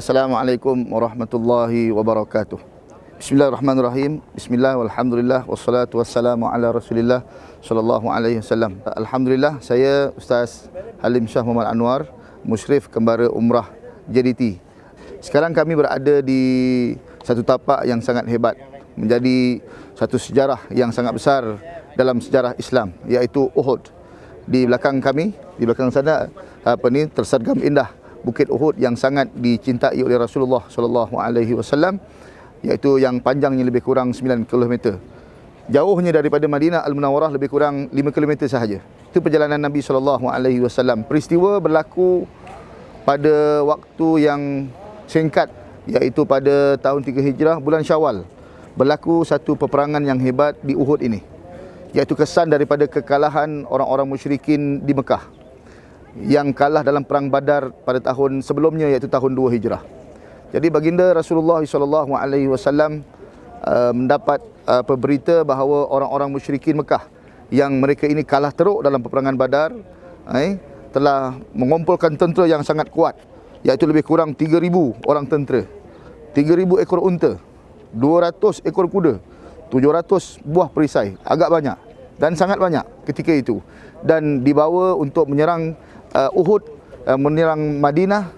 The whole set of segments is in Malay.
Assalamualaikum warahmatullahi wabarakatuh. Bismillahirrahmanirrahim. Bismillah walhamdulillah wassalatu wassalamu ala Rasulillah sallallahu alaihi wasallam. Alhamdulillah, saya Ustaz Halim Shah Muhammad Anwar, Musyrif Kembara Umrah JDT. Sekarang kami berada di satu tapak yang sangat hebat, menjadi satu sejarah yang sangat besar dalam sejarah Islam, iaitu Uhud. Di belakang kami, di belakang sana tersergam indah Bukit Uhud yang sangat dicintai oleh Rasulullah sallallahu alaihi wasallam, iaitu yang panjangnya lebih kurang 9 km. Jauhnya daripada Madinah Al-Munawwarah lebih kurang 5 km sahaja. Itu perjalanan Nabi sallallahu alaihi wasallam. Peristiwa berlaku pada waktu yang singkat, iaitu pada tahun 3 Hijrah bulan Syawal. Berlaku satu peperangan yang hebat di Uhud ini, iaitu kesan daripada kekalahan orang-orang musyrikin di Mekah yang kalah dalam perang Badar pada tahun sebelumnya, iaitu tahun 2 Hijrah. Jadi baginda Rasulullah sallallahu alaihi wasallam mendapat berita bahawa orang-orang musyrikin Mekah yang mereka ini kalah teruk dalam peperangan Badar telah mengumpulkan tentera yang sangat kuat, iaitu lebih kurang 3,000 orang tentera, 3,000 ekor unta, 200 ekor kuda, 700 buah perisai. Agak banyak dan sangat banyak ketika itu, dan dibawa untuk menyerang Uhud, menyerang Madinah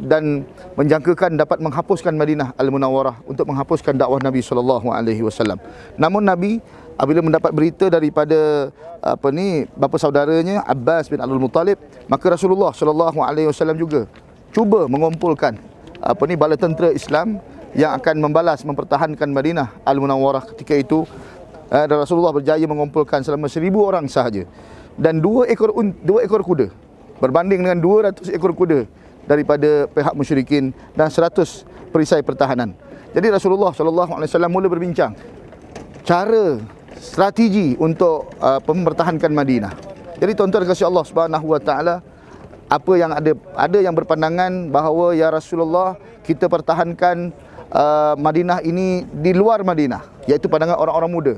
dan menjangkakan dapat menghapuskan Madinah Al-Munawwarah, untuk menghapuskan dakwah Nabi sallallahu alaihi wasallam. Namun Nabi apabila mendapat berita daripada bapa saudaranya Abbas bin Abdul Muttalib, maka Rasulullah sallallahu alaihi wasallam juga cuba mengumpulkan bala tentera Islam yang akan membalas mempertahankan Madinah Al-Munawwarah. Ketika itu Rasulullah berjaya mengumpulkan selama 1,000 orang sahaja, dan 2 ekor kuda berbanding dengan 200 ekor kuda daripada pihak musyrikin dan 100 perisai pertahanan. Jadi Rasulullah sallallahu alaihi wasallam mula berbincang cara strategi untuk mempertahankan Madinah. Jadi tuan-tuan kasih Allah Subhanahu wa taala, apa yang ada yang berpandangan bahawa ya Rasulullah, kita pertahankan Madinah ini di luar Madinah, iaitu pandangan orang-orang muda.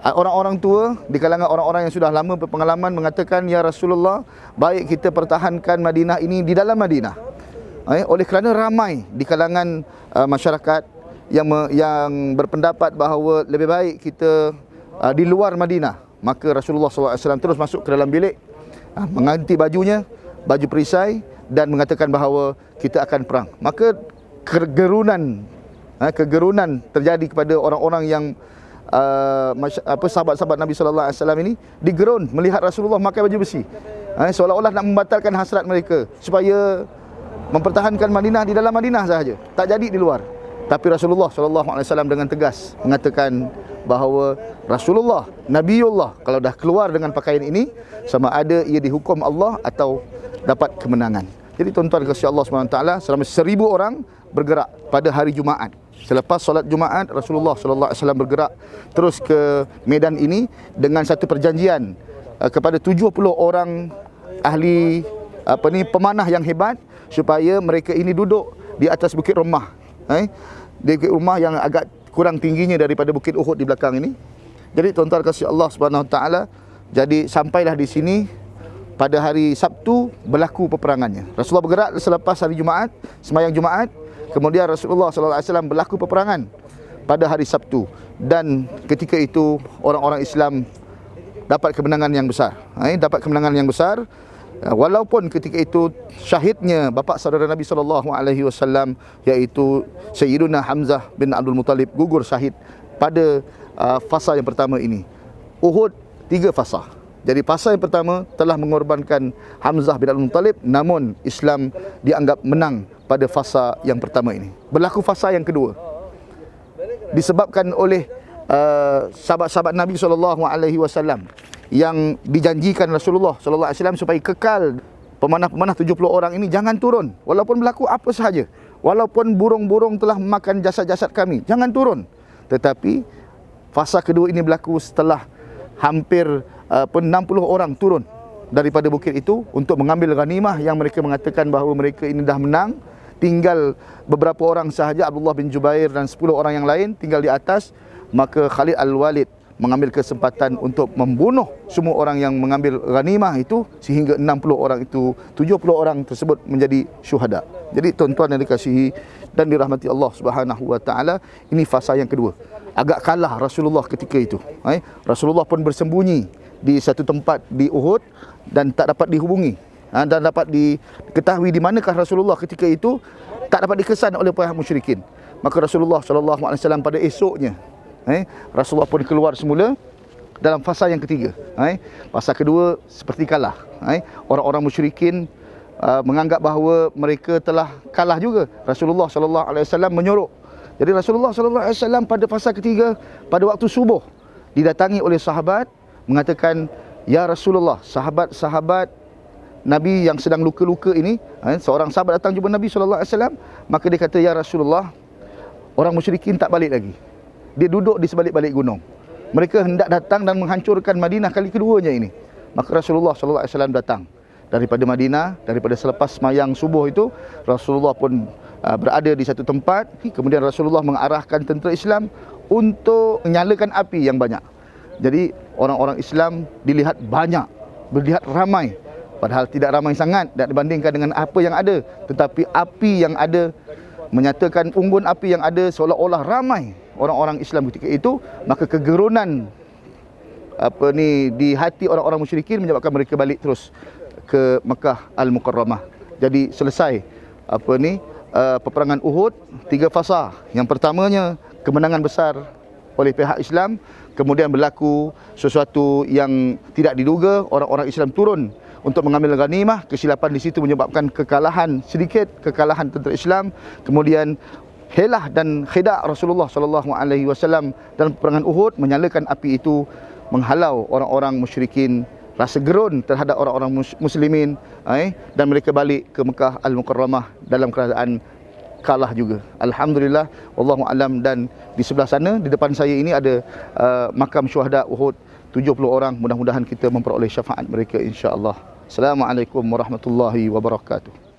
Orang-orang tua di kalangan orang-orang yang sudah lama berpengalaman mengatakan, ya Rasulullah, baik kita pertahankan Madinah ini di dalam Madinah. Oleh kerana ramai di kalangan masyarakat yang berpendapat bahawa lebih baik kita di luar Madinah, maka Rasulullah SAW terus masuk ke dalam bilik, mengganti bajunya, baju perisai, dan mengatakan bahawa kita akan perang. Maka kegerunan terjadi kepada orang-orang yang sahabat-sahabat Nabi sallallahu alaihi wasallam ini digerun melihat Rasulullah pakai baju besi, seolah-olah nak membatalkan hasrat mereka supaya mempertahankan Madinah di dalam Madinah sahaja, tak jadi di luar. Tapi Rasulullah sallallahu alaihi wasallam dengan tegas mengatakan bahawa Rasulullah, Nabiullah, kalau dah keluar dengan pakaian ini, sama ada ia dihukum Allah atau dapat kemenangan. Jadi tuan-tuan kasih Allah SWT, selama 1,000 orang bergerak pada hari Jumaat. Selepas solat Jumaat, Rasulullah sallallahu alaihi wasallam bergerak terus ke medan ini dengan satu perjanjian kepada 70 orang ahli pemanah yang hebat, supaya mereka ini duduk di atas bukit rumah, di bukit rumah yang agak kurang tingginya daripada bukit Uhud di belakang ini. Jadi tuan-tuan kasih Allah Subhanahu wa taala, jadi sampailah di sini pada hari Sabtu berlaku peperangannya. Rasulullah bergerak selepas hari Jumaat, sembahyang Jumaat. Kemudian Rasulullah SAW berlaku peperangan pada hari Sabtu, dan ketika itu orang-orang Islam dapat kemenangan yang besar. Dapat kemenangan yang besar, walaupun ketika itu syahidnya bapa saudara Nabi SAW, iaitu Sayyiduna Hamzah bin Abdul Muttalib, gugur syahid pada fasa yang pertama ini. Uhud 3 fasa. Jadi fasa yang pertama telah mengorbankan Hamzah bin Abdul Muttalib, namun Islam dianggap menang pada fasa yang pertama ini. Berlaku fasa yang kedua, disebabkan oleh sahabat-sahabat Nabi SAW yang dijanjikan Rasulullah SAW supaya kekal pemanah-pemanah 70 orang ini jangan turun, walaupun berlaku apa sahaja, walaupun burung-burung telah memakan jasad-jasad kami, jangan turun. Tetapi fasa kedua ini berlaku setelah hampir 60 orang turun daripada bukit itu untuk mengambil ghanimah yang mereka mengatakan bahawa mereka ini dah menang. Tinggal beberapa orang sahaja, Abdullah bin Jubair dan 10 orang yang lain tinggal di atas. Maka Khalid Al-Walid mengambil kesempatan untuk membunuh semua orang yang mengambil ghanimah itu, sehingga 60 orang itu, 70 orang tersebut menjadi syuhada. Jadi tuan-tuan yang dikasihi dan dirahmati Allah Subhanahu wa taala, ini fasa yang kedua. Agak kalah Rasulullah ketika itu. Rasulullah pun bersembunyi di satu tempat di Uhud dan tak dapat dihubungi dan dapat diketahui di manakah Rasulullah ketika itu, tak dapat dikesan oleh pihak musyrikin. Maka Rasulullah SAW pada esoknya, Rasulullah pun keluar semula dalam fasa yang ketiga. Fasa kedua seperti kalah. Orang-orang musyrikin menganggap bahawa mereka telah kalah juga. Rasulullah SAW menyorok. Jadi Rasulullah SAW pada fasa ketiga, pada waktu subuh, didatangi oleh sahabat, mengatakan, "Ya Rasulullah, sahabat-sahabat Nabi yang sedang luka-luka ini," seorang sahabat datang jumpa Nabi SAW, maka dia kata, "Ya Rasulullah, orang musyrikin tak balik lagi. Dia duduk di sebalik-balik gunung. Mereka hendak datang dan menghancurkan Madinah kali keduanya ini." Maka Rasulullah SAW datang daripada Madinah, daripada selepas semayang subuh itu, Rasulullah pun berada di satu tempat. Kemudian Rasulullah mengarahkan tentera Islam untuk menyalakan api yang banyak. Jadi orang-orang Islam dilihat banyak, dilihat ramai, padahal tidak ramai sangat dibandingkan dengan apa yang ada. Tetapi api yang ada menyatakan unggun api yang ada, seolah-olah ramai orang-orang Islam ketika itu. Maka kegerunan di hati orang-orang musyrikin menyebabkan mereka balik terus ke Mekah Al-Mukarramah. Jadi selesai peperangan Uhud, 3 fasa. Yang pertamanya kemenangan besar oleh pihak Islam, kemudian berlaku sesuatu yang tidak diduga, orang-orang Islam turun untuk mengambil ghanimah. Kesilapan di situ menyebabkan kekalahan sedikit, kekalahan tentera Islam. Kemudian helah dan khidak Rasulullah SAW dalam peperangan Uhud, menyalakan api itu, menghalau orang-orang musyrikin, rasa gerun terhadap orang-orang muslimin, dan mereka balik ke Mekah Al-Mukarramah dalam keadaan kalah juga. Alhamdulillah, wallahu alam. Dan di sebelah sana, di depan saya ini ada makam syuhada Uhud, 70 orang. Mudah-mudahan kita memperoleh syafaat mereka, insya-Allah. Assalamualaikum warahmatullahi wabarakatuh.